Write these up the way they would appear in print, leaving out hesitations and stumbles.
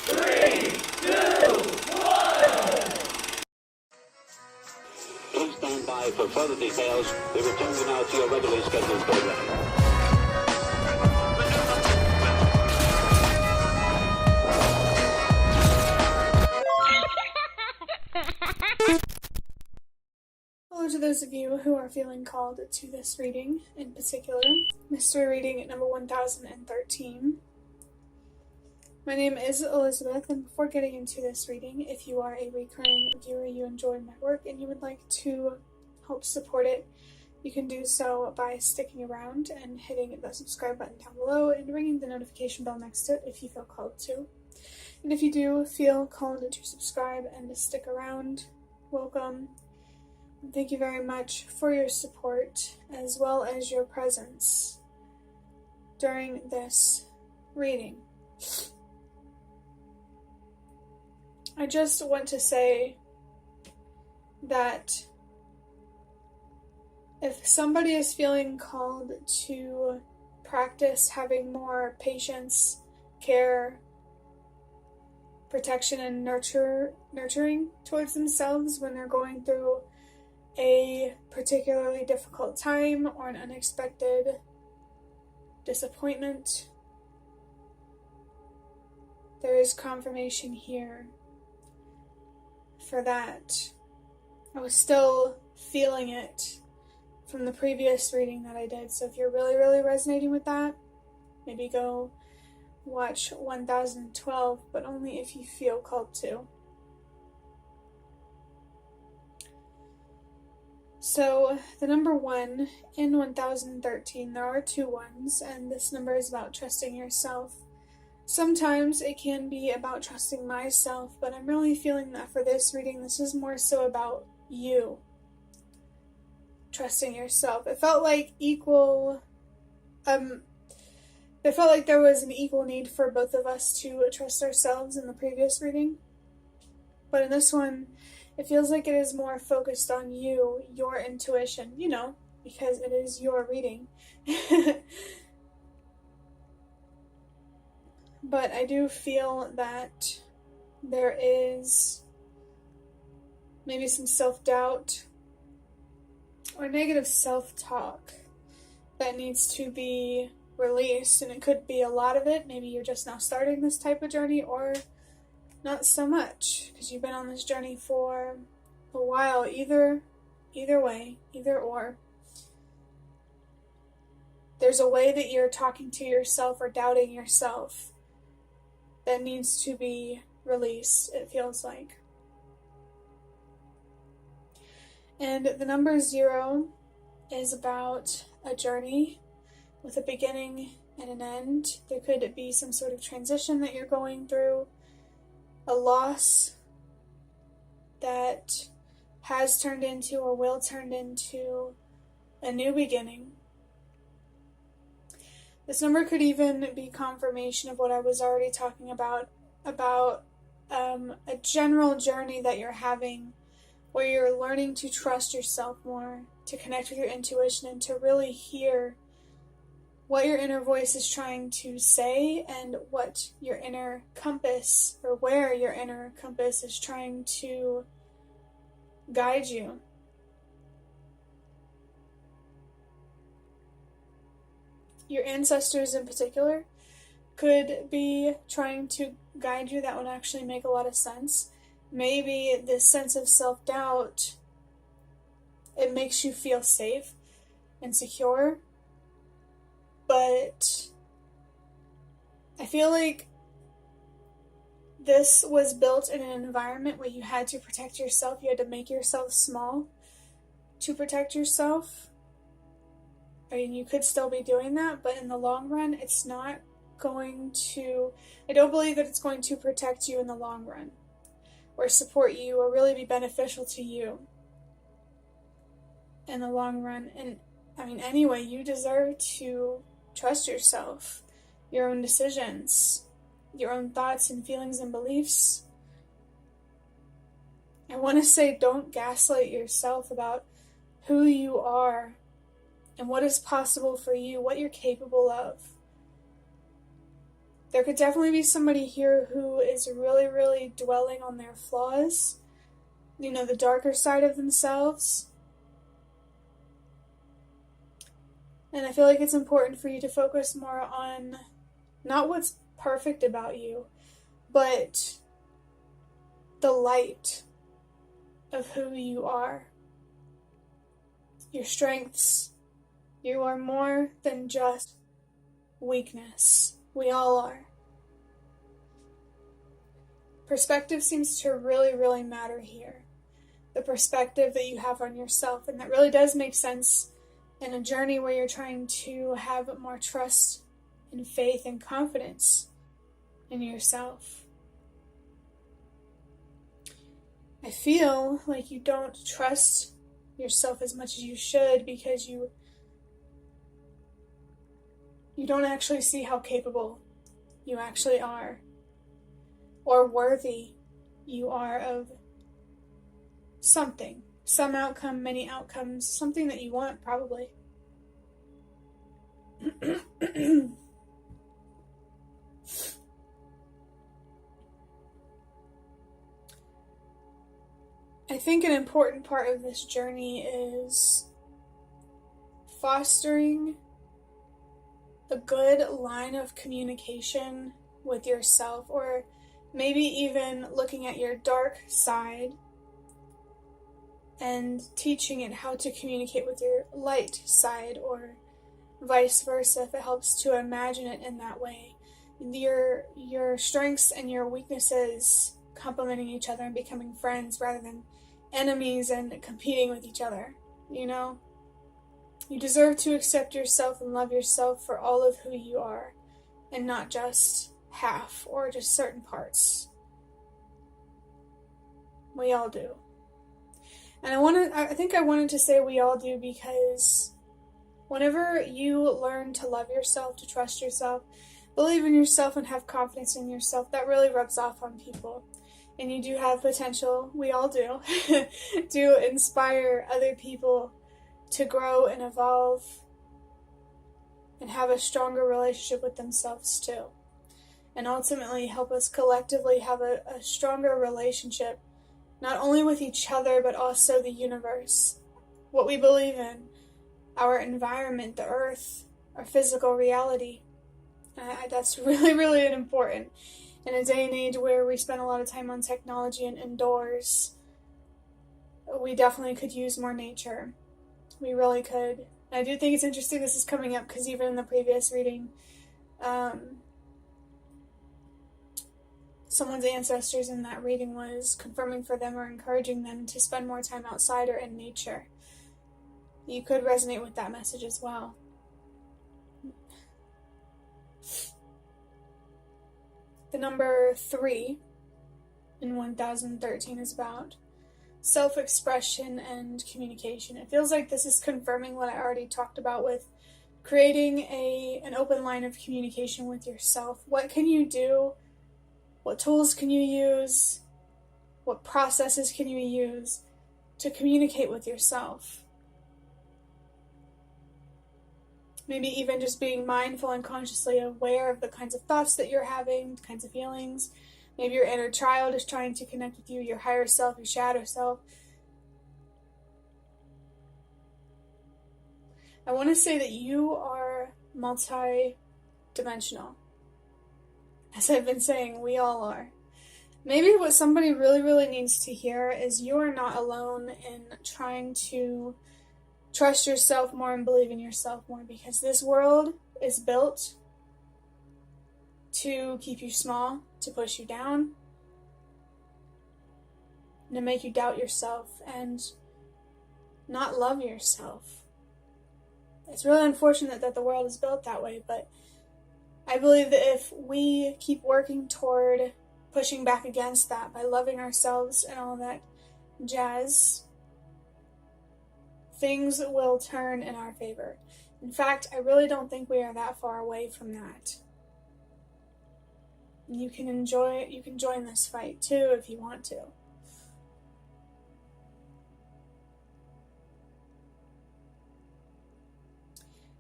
3, 2, 1. Please stand by for further details. We return you now to your regularly scheduled program. Hello to those of you who are feeling called to this reading in particular, mystery reading number 1013. My name is Elizabeth, and before getting into this reading, if you are a recurring viewer, you enjoy my work, and you would like to help support it, you can do so by sticking around and hitting the subscribe button down below and ringing the notification bell next to it if you feel called to. And if you do feel called to subscribe and to stick around, welcome. Thank you very much for your support as well as your presence during this reading. I just want to say that if somebody is feeling called to practice having more patience, care, protection, and nurturing towards themselves when they're going through a particularly difficult time or an unexpected disappointment, there is confirmation here for that. I was still feeling it from the previous reading that I did, so if you're really resonating with that, maybe go watch 1012, but only if you feel called to. So, the number 1 in 1013, there are 2 ones, and this number is about trusting yourself. Sometimes it can be about trusting myself, but I'm really feeling that for this reading, this is more so about you. Trusting yourself. It felt like there was an equal need for both of us to trust ourselves in the previous reading. But in this one, it feels like it is more focused on you, your intuition, because it is your reading. But I do feel that there is maybe some self-doubt or negative self-talk that needs to be released, and it could be a lot of it. Maybe you're just now starting this type of journey, or not so much, because you've been on this journey for a while. Either way, either or. There's a way that you're talking to yourself or doubting yourself that needs to be released, it feels like. And the number 0 is about a journey with a beginning and an end. There could be some sort of transition that you're going through, a loss that has turned into or will turn into a new beginning. This number could even be confirmation of what I was already talking about a general journey that you're having where you're learning to trust yourself more, to connect with your intuition, and to really hear what your inner voice is trying to say and what your inner compass, or where your inner compass is trying to guide you. Your ancestors in particular could be trying to guide you. That would actually make a lot of sense. Maybe this sense of self-doubt, it makes you feel safe and secure, but I feel like this was built in an environment where you had to protect yourself. You had to make yourself small to protect yourself. I mean, you could still be doing that, but in the long run, it's not going to, I don't believe that it's going to protect you in the long run, or support you, or really be beneficial to you in the long run. And I mean, anyway, you deserve to trust yourself, your own decisions, your own thoughts and feelings and beliefs. I want to say, don't gaslight yourself about who you are and what is possible for you, what you're capable of. There could definitely be somebody here who is really, really dwelling on their flaws, you know, the darker side of themselves. And I feel like it's important for you to focus more on not what's perfect about you, but the light of who you are. Your strengths. You are more than just weakness. We all are. Perspective seems to really, really matter here. The perspective that you have on yourself. And that really does make sense in a journey where you're trying to have more trust and faith and confidence in yourself. I feel like you don't trust yourself as much as you should because you don't actually see how capable you actually are, or worthy you are of something. Some outcome, many outcomes, something that you want, probably. I think an important part of this journey is fostering a good line of communication with yourself, or maybe even looking at your dark side and teaching it how to communicate with your light side, or vice versa, if it helps to imagine it in that way. Your strengths and your weaknesses complementing each other and becoming friends rather than enemies and competing with each other, you know? You deserve to accept yourself and love yourself for all of who you are, and not just half or just certain parts. We all do. And I think I wanted to say we all do because whenever you learn to love yourself, to trust yourself, believe in yourself, and have confidence in yourself, that really rubs off on people. And you do have potential, we all do, to inspire other people to grow and evolve and have a stronger relationship with themselves too. And ultimately help us collectively have a stronger relationship, not only with each other, but also the universe, what we believe in, our environment, the earth, our physical reality. That's really, really important. In a day and age where we spend a lot of time on technology and indoors, we definitely could use more nature. We really could. And I do think it's interesting this is coming up because even in the previous reading, someone's ancestors in that reading was confirming for them or encouraging them to spend more time outside or in nature. You could resonate with that message as well. The number 3 in 1013 is about self-expression and communication. It feels like this is confirming what I already talked about with creating an open line of communication with yourself. What can you do? What tools can you use? What processes can you use to communicate with yourself? Maybe even just being mindful and consciously aware of the kinds of thoughts that you're having, the kinds of feelings. Maybe your inner child is trying to connect with you, your higher self, your shadow self. I want to say that you are multi-dimensional. As I've been saying, we all are. Maybe what somebody really, really needs to hear is you are not alone in trying to trust yourself more and believe in yourself more, because this world is built to keep you small, to push you down, and to make you doubt yourself and not love yourself. It's really unfortunate that the world is built that way, but I believe that if we keep working toward pushing back against that by loving ourselves and all that jazz, things will turn in our favor. In fact, I really don't think we are that far away from that. You can join this fight too if you want to.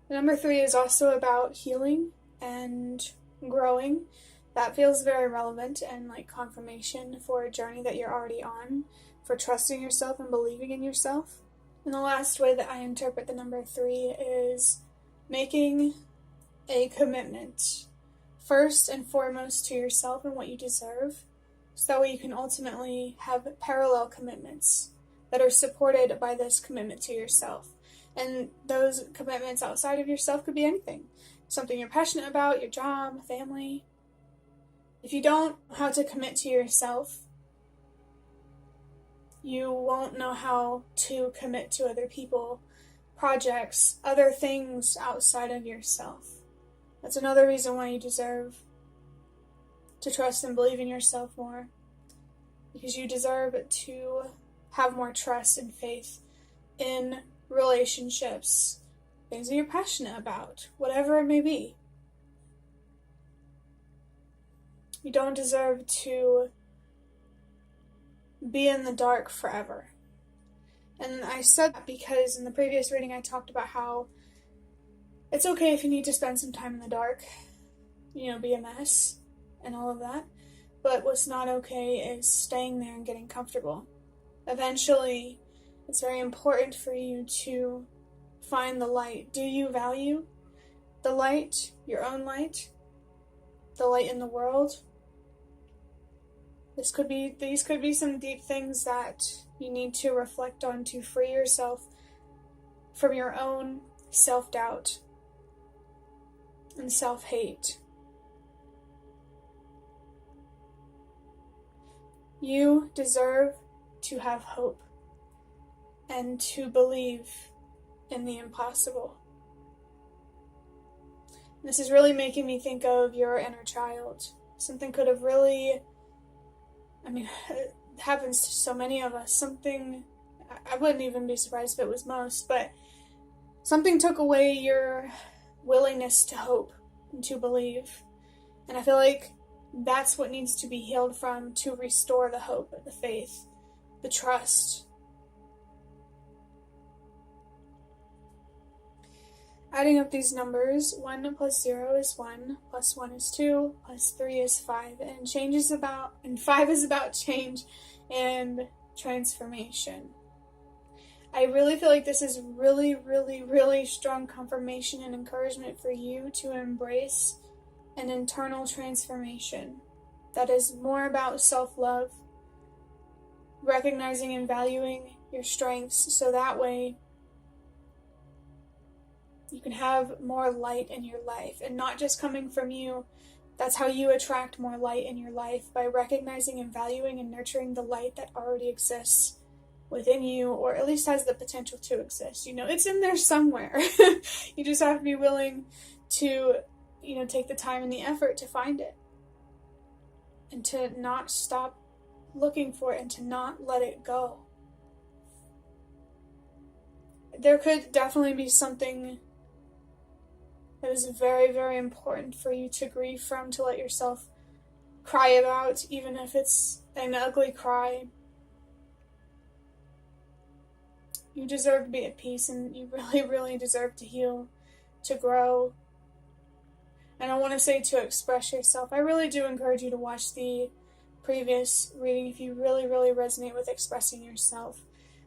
Number 3 is also about healing and growing, that feels very relevant and like confirmation for a journey that you're already on, for trusting yourself and believing in yourself. And the last way that I interpret the number 3 is making a commitment, first and foremost to yourself and what you deserve, so that way you can ultimately have parallel commitments that are supported by this commitment to yourself. And those commitments outside of yourself could be anything. Something you're passionate about, your job, family. If you don't know how to commit to yourself, you won't know how to commit to other people, projects, other things outside of yourself. That's another reason why you deserve to trust and believe in yourself more. Because you deserve to have more trust and faith in relationships, things that you're passionate about, whatever it may be. You don't deserve to be in the dark forever. And I said that because in the previous reading I talked about how it's okay if you need to spend some time in the dark, be a mess and all of that. But what's not okay is staying there and getting comfortable. Eventually, it's very important for you to find the light. Do you value the light, your own light, the light in the world? These could be some deep things that you need to reflect on to free yourself from your own self-doubt and self-hate. You deserve to have hope and to believe in the impossible. This is really making me think of your inner child. Something could have really, it happens to so many of us. I wouldn't even be surprised if it was most, but something took away your willingness to hope and to believe. And I feel like that's what needs to be healed from to restore the hope, the faith, the trust. Adding up these numbers, 1 plus 0 is 1, plus 1 is 2, plus 3 is 5, and 5 is about change and transformation. I really feel like this is really, really, really strong confirmation and encouragement for you to embrace an internal transformation that is more about self-love, recognizing and valuing your strengths, so that way you can have more light in your life, and not just coming from you. That's how you attract more light in your life, by recognizing and valuing and nurturing the light that already exists within you, or at least has the potential to exist. It's in there somewhere. You just have to be willing to, take the time and the effort to find it, and to not stop looking for it, and to not let it go. There could definitely be something that is very, very important for you to grieve from, to let yourself cry about, even if it's an ugly cry. You deserve to be at peace, and you really, really deserve to heal, to grow. And I want to say to express yourself. I really do encourage you to watch the previous reading if you really, really resonate with expressing yourself.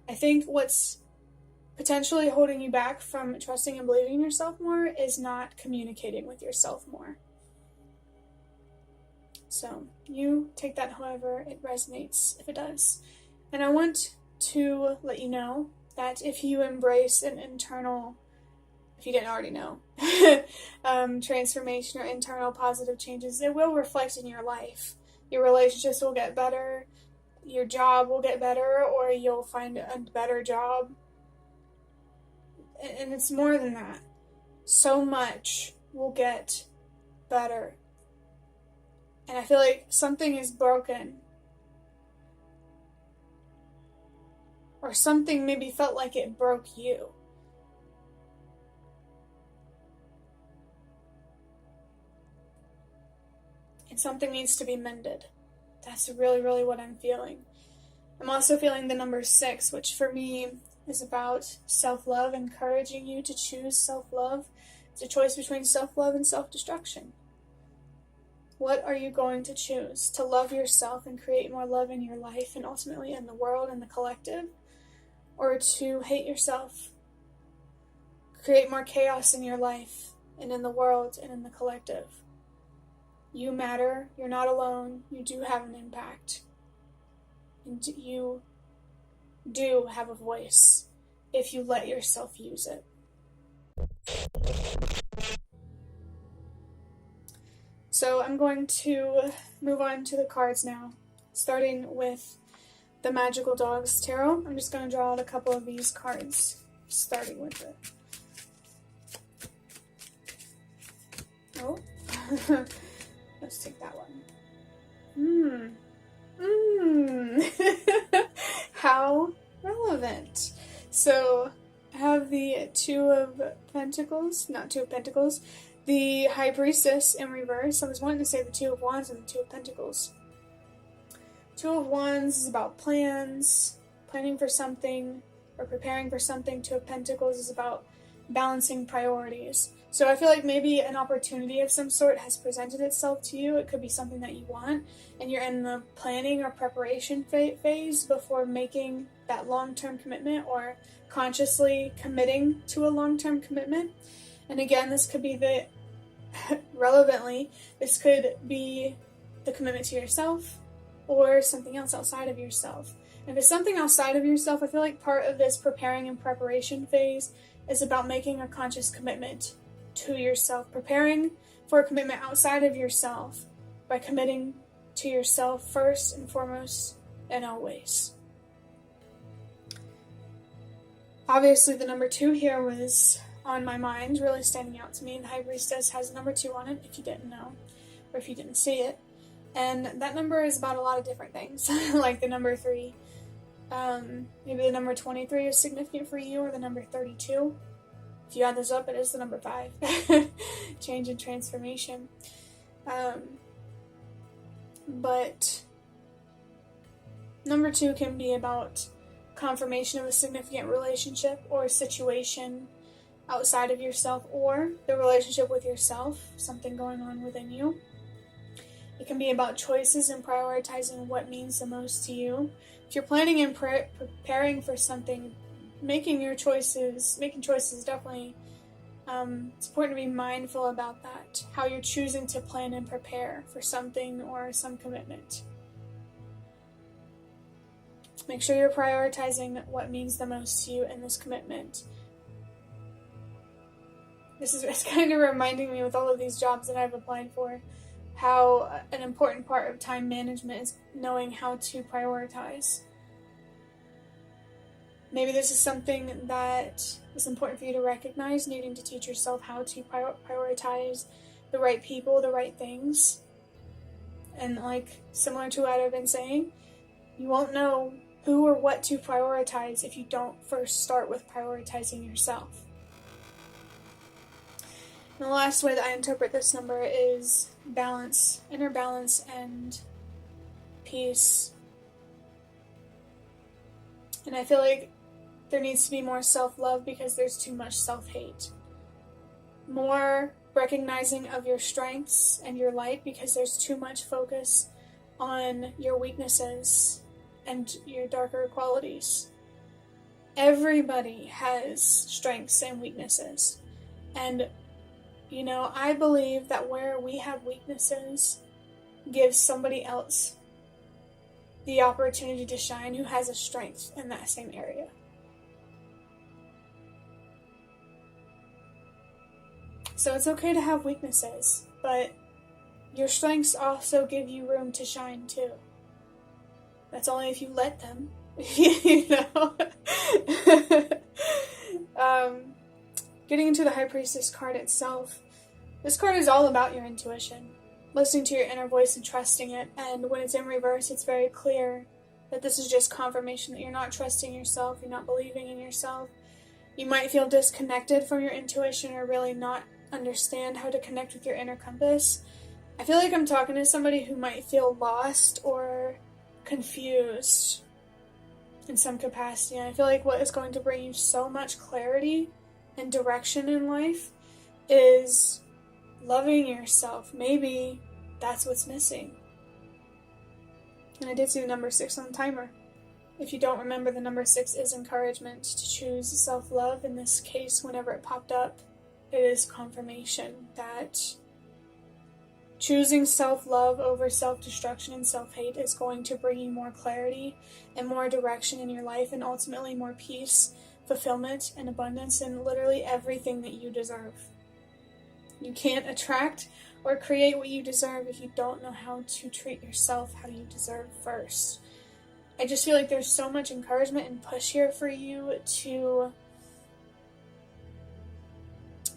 I think what's potentially holding you back from trusting and believing in yourself more is not communicating with yourself more. So you take that however it resonates, if it does. And I want to let you know that if you embrace an internal, if you didn't already know, transformation or internal positive changes, it will reflect in your life. Your relationships will get better, your job will get better, or you'll find a better job. And it's more than that. So much will get better. And I feel like something is broken. Or something maybe felt like it broke you. And something needs to be mended. That's really, really what I'm feeling. I'm also feeling the number 6, which for me is about self-love, encouraging you to choose self-love. It's a choice between self-love and self-destruction. What are you going to choose? To love yourself and create more love in your life and ultimately in the world and the collective? Or to hate yourself, create more chaos in your life and in the world and in the collective? You matter. You're not alone. You do have an impact. And you do have a voice if you let yourself use it. So I'm going to move on to the cards now, starting with the Magical Dogs Tarot. I'm just going to draw out a couple of these cards, starting with it. Oh, let's take that one. How relevant. So I have the Two of Pentacles, not Two of Pentacles, the High Priestess in reverse. I was wanting to say the Two of Wands and the Two of Pentacles. Two of Wands is about plans, planning for something, or preparing for something. Two of Pentacles is about balancing priorities. So I feel like maybe an opportunity of some sort has presented itself to you. It could be something that you want, and you're in the planning or preparation phase before making that long-term commitment or consciously committing to a long-term commitment. And again, this could be relevantly, this could be the commitment to yourself or something else outside of yourself. And if it's something outside of yourself, I feel like part of this preparing and preparation phase is about making a conscious commitment to yourself, preparing for a commitment outside of yourself by committing to yourself first and foremost and always. Obviously, the number 2 here was on my mind, really standing out to me. The High Priestess has number 2 on it, if you didn't know, or if you didn't see it. And that number is about a lot of different things, like the number 3. Maybe the number 23 is significant for you, or the number 32. If you add this up, it is the number 5. Change and transformation. But number 2 can be about confirmation of a significant relationship or a situation outside of yourself, or the relationship with yourself, something going on within you. It can be about choices and prioritizing what means the most to you. If you're planning and preparing for something, making choices definitely, it's important to be mindful about that, how you're choosing to plan and prepare for something or some commitment. Make sure you're prioritizing what means the most to you in this commitment. It's kind of reminding me with all of these jobs that I've applied for, how an important part of time management is knowing how to prioritize. Maybe this is something that is important for you to recognize, needing to teach yourself how to prioritize the right people, the right things. And like, similar to what I've been saying, you won't know who or what to prioritize if you don't first start with prioritizing yourself. And the last way that I interpret this number is balance, inner balance and peace. And I feel like there needs to be more self-love because there's too much self-hate. More recognizing of your strengths and your light because there's too much focus on your weaknesses and your darker qualities. Everybody has strengths and weaknesses. And you know, I believe that where we have weaknesses gives somebody else the opportunity to shine who has a strength in that same area. So it's okay to have weaknesses, but your strengths also give you room to shine too. That's only if you let them, you know. Getting into the High Priestess card itself, this card is all about your intuition, listening to your inner voice and trusting it. And when it's in reverse, it's very clear that this is just confirmation that you're not trusting yourself, you're not believing in yourself. You might feel disconnected from your intuition or really not understand how to connect with your inner compass. I feel like I'm talking to somebody who might feel lost or confused in some capacity. And I feel like what is going to bring you so much clarity and direction in life is loving yourself. Maybe that's what's missing. And I did see the number 6 on the timer. If you don't remember, the number 6 is encouragement to choose self-love. In this case, whenever it popped up, it is confirmation that choosing self-love over self-destruction and self-hate is going to bring you more clarity and more direction in your life, and ultimately more peace, fulfillment, and abundance, and literally everything that you deserve. You can't attract or create what you deserve if you don't know how to treat yourself how you deserve first. I just feel like there's so much encouragement and push here for you to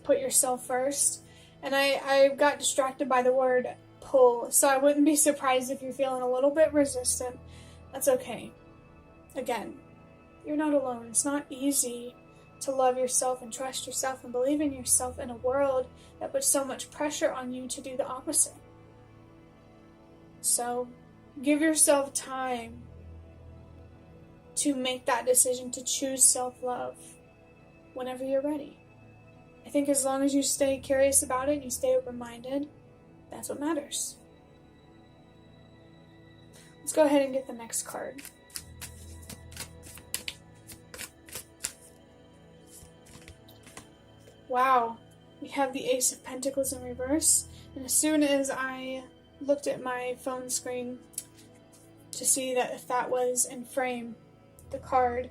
put yourself first. And I got distracted by the word pull, so I wouldn't be surprised if you're feeling a little bit resistant. That's okay. Again, you're not alone. It's not easy to love yourself and trust yourself and believe in yourself in a world that puts so much pressure on you to do the opposite. So give yourself time to make that decision to choose self-love whenever you're ready. I think as long as you stay curious about it and you stay open-minded, that's what matters. Let's go ahead and get the next card. Wow, we have the Ace of Pentacles in reverse, and as soon as I looked at my phone screen to see that if that was in frame, the card,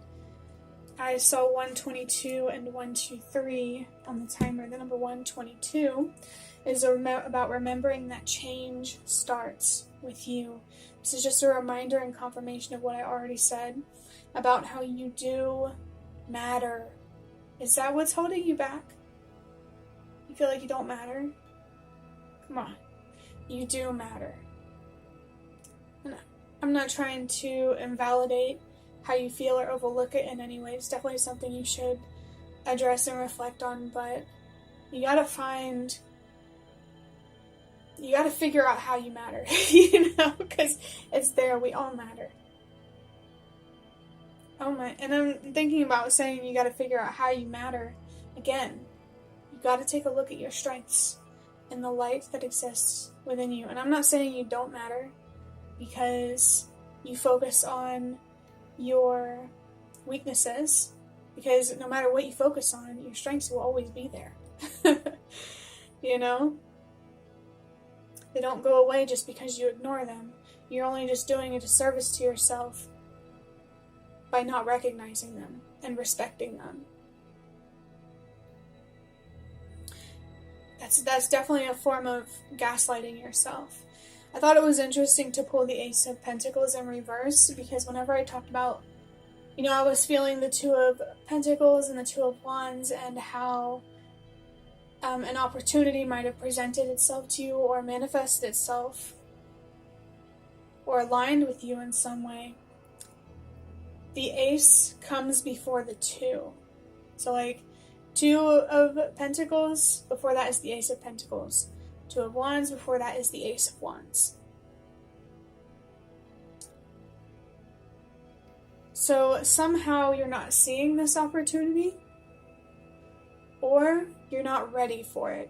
I saw 122 and 123 on the timer. The number 122 is about remembering that change starts with you. This is just a reminder and confirmation of what I already said about how you do matter. Is that what's holding you back? You feel like you don't matter? Come on. You do matter. And I'm not trying to invalidate how you feel or overlook it in any way. It's definitely something you should address and reflect on, but you gotta figure out how you matter, because it's there. We all matter. Oh my, and I'm thinking about saying you gotta figure out how you matter. Again, you gotta take a look at your strengths and the light that exists within you. And I'm not saying you don't matter, because you focus on your weaknesses, because no matter what you focus on, your strengths will always be there. They don't go away just because you ignore them. You're only just doing a disservice to yourself by not recognizing them and respecting them. That's definitely a form of gaslighting yourself. I thought it was interesting to pull the Ace of Pentacles in reverse, because whenever I talked about, I was feeling the Two of Pentacles and the Two of Wands, and how an opportunity might have presented itself to you or manifested itself or aligned with you in some way. The Ace comes before the Two. So like Two of Pentacles, before that is the Ace of Pentacles. Two of Wands, before that is the Ace of Wands. So somehow you're not seeing this opportunity, or you're not ready for it.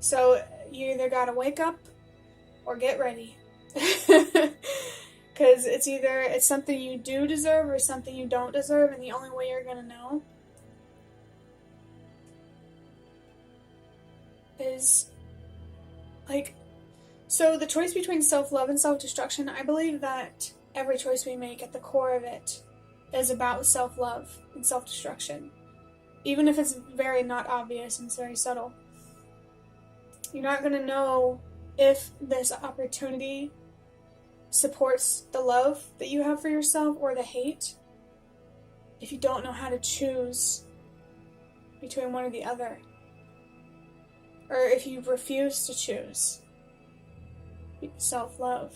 So you either gotta wake up or get ready. Because it's something you do deserve or something you don't deserve, and the only way you're gonna know is so the choice between self-love and self-destruction, I believe that every choice we make at the core of it is about self-love and self-destruction. Even if it's very not obvious and it's very subtle. You're not going to know if this opportunity supports the love that you have for yourself or the hate if you don't know how to choose between one or the other. Or if you refuse to choose self-love.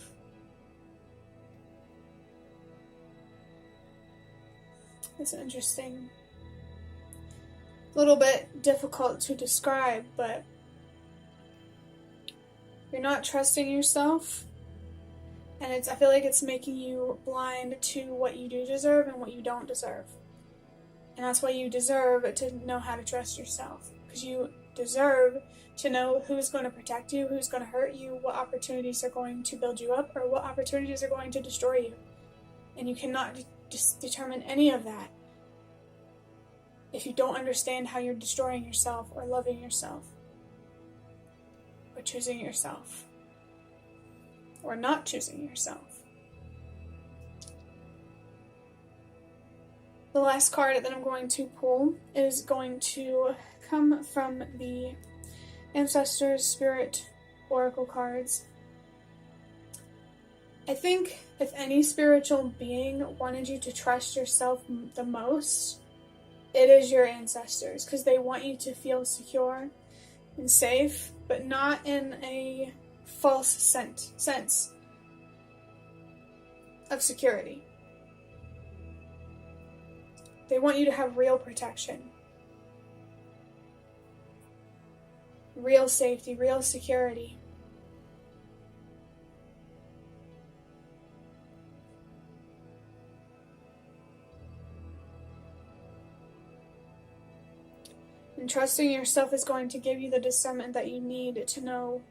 It's interesting. A little bit difficult to describe, but you're not trusting yourself, and I feel like it's making you blind to what you do deserve and what you don't deserve. And that's why you deserve to know how to trust yourself, because you deserve to know who's going to protect you, who's going to hurt you, what opportunities are going to build you up, or what opportunities are going to destroy you. And you cannot just determine any of that if you don't understand how you're destroying yourself or loving yourself or choosing yourself or not choosing yourself. The last card that I'm going to pull is going to come from the Ancestors Spirit Oracle cards. I think if any spiritual being wanted you to trust yourself the most, it is your ancestors, because they want you to feel secure and safe, but not in a false sense of security. They want you to have real protection, real safety, real security. And trusting yourself is going to give you the discernment that you need to know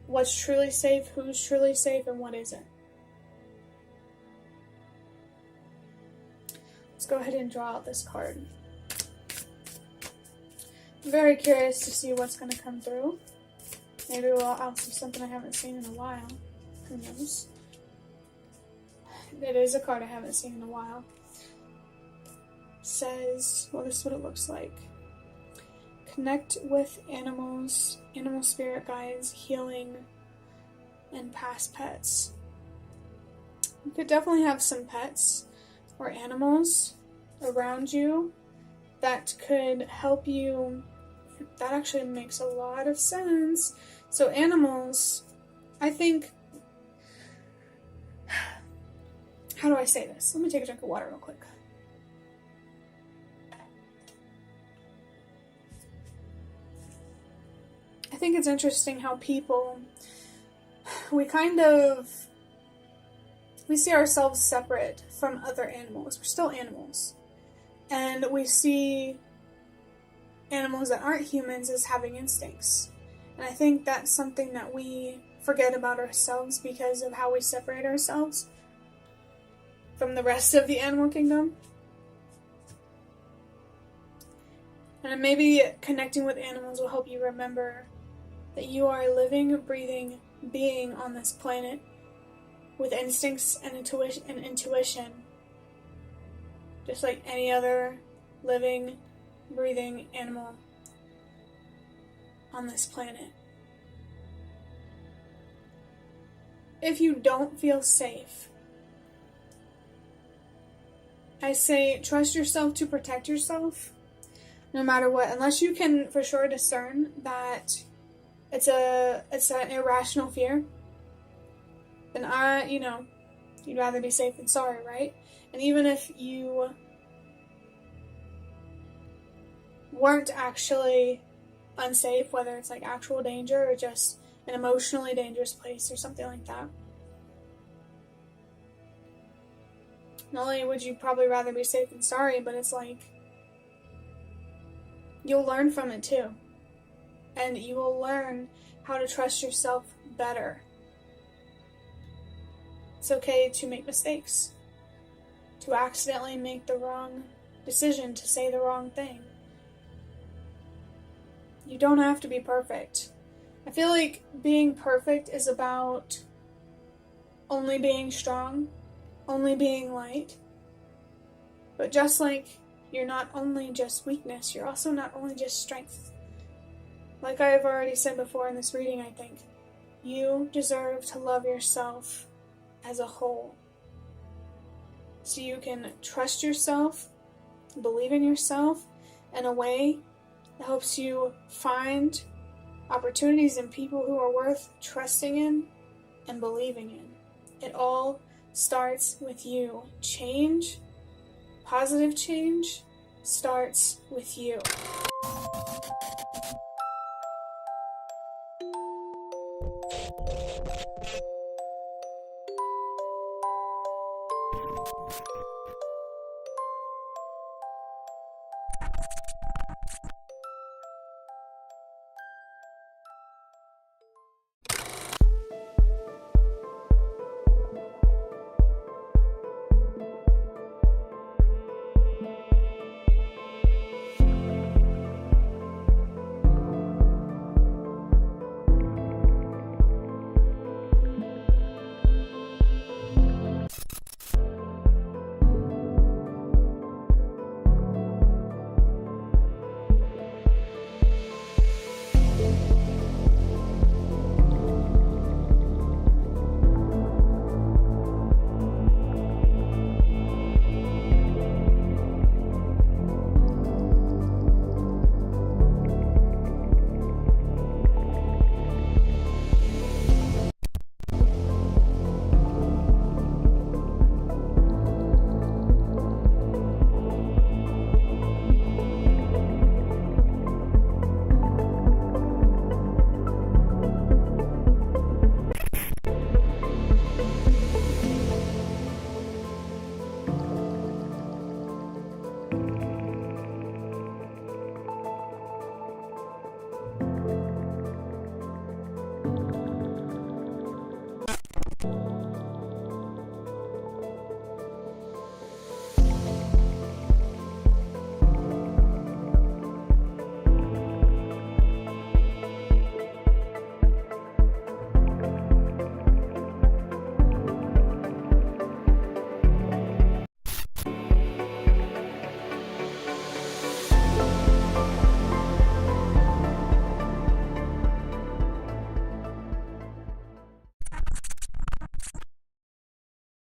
what's truly safe, who's truly safe, and what isn't. Let's go ahead and draw out this card. I'm very curious to see what's going to come through. Maybe I'll see something I haven't seen in a while. Who knows? It is a card I haven't seen in a while. It says, well, this is what it looks like. Connect with animals, animal spirit guides, healing, and past pets. You could definitely have some pets or animals around you that could help you. That actually makes a lot of sense. So animals, I think, how do I say this? Let me take a drink of water real quick. I think it's interesting how people, we see ourselves separate from other animals. We're still animals. And we see animals that aren't humans as having instincts. And I think that's something that we forget about ourselves because of how we separate ourselves from the rest of the animal kingdom. And maybe connecting with animals will help you remember that you are a living, breathing being on this planet with instincts and intuition, just like any other living, breathing animal on this planet. If you don't feel safe, I say trust yourself to protect yourself no matter what, unless you can for sure discern that it's an irrational fear, then you'd rather be safe than sorry, right? And even if you weren't actually unsafe, whether it's like actual danger or just an emotionally dangerous place or something like that, not only would you probably rather be safe than sorry, but it's like you'll learn from it too. And you will learn how to trust yourself better. It's okay to make mistakes, to accidentally make the wrong decision, to say the wrong thing. You don't have to be perfect. I feel like being perfect is about only being strong, only being light. But just like you're not only just weakness, you're also not only just strength. Like I have already said before in this reading, I think, you deserve to love yourself as a whole. So you can trust yourself, believe in yourself in a way that helps you find opportunities and people who are worth trusting in and believing in. It all starts with you. Change, positive change, starts with you.